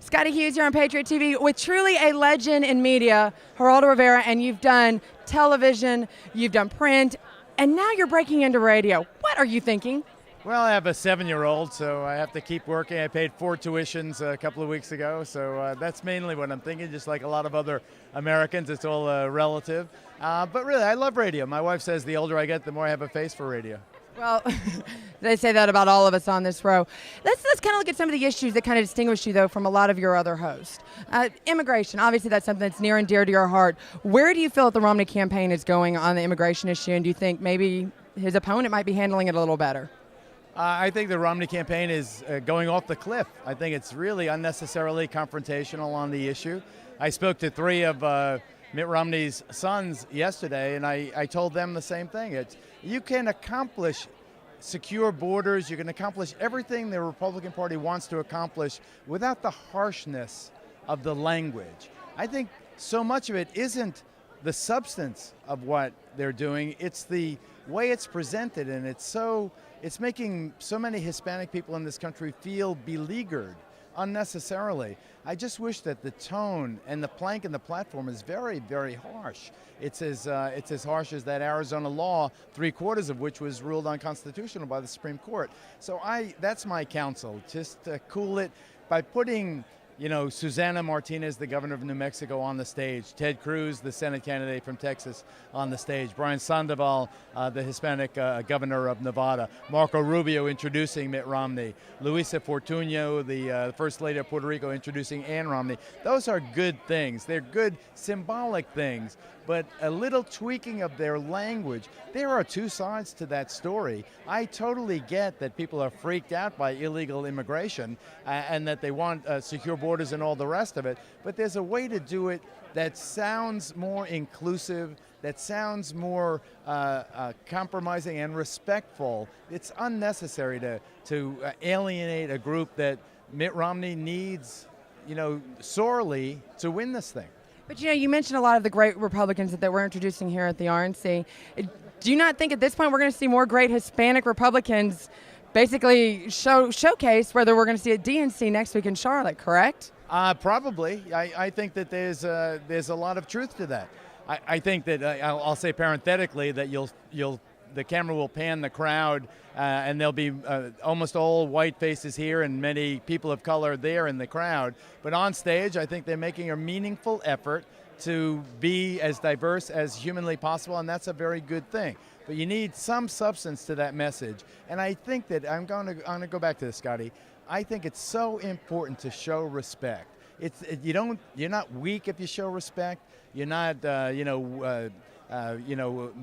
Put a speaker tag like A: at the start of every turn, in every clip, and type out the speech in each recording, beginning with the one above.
A: Scotty Hughes here on Patriot TV with truly a legend in media, Geraldo Rivera, and you've done television, you've done print, and now you're breaking into radio. What are you thinking?
B: Well, I have a 7-year-old, so I have to keep working. I paid 4 tuitions a couple of weeks ago, so that's mainly what I'm thinking, just like a lot of other Americans. It's all relative. But really, I love radio. My wife says the older I get, the more I have a face for radio.
A: Well, they say that about all of us on this row. Let's kind of look at some of the issues that kind of distinguish you, though, from a lot of your other hosts. Immigration, obviously that's something that's near and dear to your heart. Where do you feel that the Romney campaign is going on the immigration issue, and do you think maybe his opponent might be handling it a little better?
B: I think the Romney campaign is going off the cliff. I think it's really unnecessarily confrontational on the issue. I spoke to 3 of Mitt Romney's sons yesterday, and I told them the same thing. You can accomplish secure borders, you can accomplish everything the Republican Party wants to accomplish without the harshness of the language. I think so much of it isn't the substance of what they're doing, it's the way it's presented, and it's making so many Hispanic people in this country feel beleaguered unnecessarily. I just wish that the tone and the plank and the platform is very, very harsh. It's as harsh as that Arizona law, 3/4 of which was ruled unconstitutional by the Supreme Court. So that's my counsel, just cool it by putting, Susana Martinez, the governor of New Mexico, on the stage. Ted Cruz, the Senate candidate from Texas, on the stage. Brian Sandoval, the Hispanic governor of Nevada. Marco Rubio introducing Mitt Romney. Luisa Fortunio, the First Lady of Puerto Rico, introducing Ann Romney. Those are good things. They're good symbolic things, but a little tweaking of their language. There are 2 sides to that story. I totally get that people are freaked out by illegal immigration and that they want secure borders and all the rest of it, but there's a way to do it that sounds more inclusive, that sounds more compromising and respectful. It's unnecessary to alienate a group that Mitt Romney needs, sorely to win this thing.
A: But you mentioned a lot of the great Republicans that we're introducing here at the RNC. Do you not think at this point we're going to see more great Hispanic Republicans basically showcase, whether we're going to see a DNC next week in Charlotte, correct?
B: Probably. I think that there's a lot of truth to that. I think that I'll say parenthetically that the camera will pan the crowd and there'll be almost all white faces here and many people of color there in the crowd. But on stage, I think they're making a meaningful effort to be as diverse as humanly possible, and that's a very good thing. But you need some substance to that message. And I think that I'm going to go back to this, Scotty. I think it's so important to show respect. You're not weak if you show respect. You're not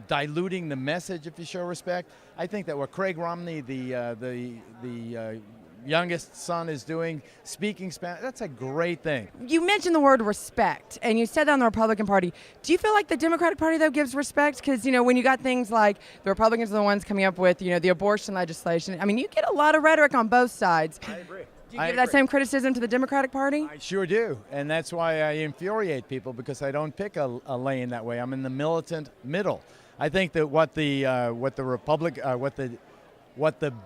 B: diluting the message if you show respect. I think that what Craig Romney, the youngest son, is doing, speaking Spanish, that's a great thing. You
A: mentioned the word respect, and you said that on the Republican Party. Do you feel like the Democratic Party, though, gives respect? Because, when you got things like the Republicans are the ones coming up with, the abortion legislation, you get a lot of rhetoric on both sides.
B: I agree.
A: Do you give that same criticism to the Democratic Party?
B: I sure do, and that's why I infuriate people, because I don't pick a lane that way. I'm in the militant middle. I think that what the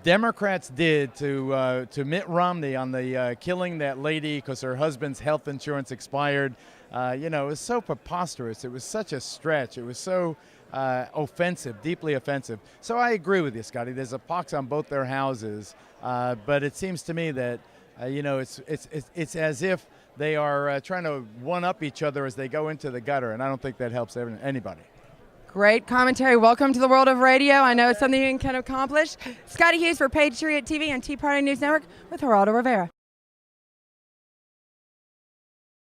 B: Democrats did to Mitt Romney on the killing that lady because her husband's health insurance expired, it was so preposterous. It was such a stretch. It was so offensive, deeply offensive. So I agree with you, Scotty. There's a pox on both their houses, but it seems to me that it's as if they are trying to one-up each other as they go into the gutter, and I don't think that helps anybody.
A: Great commentary. Welcome to the world of radio. I know it's something you can accomplish. Scotty Hughes for Patriot TV and Tea Party News Network with Geraldo Rivera.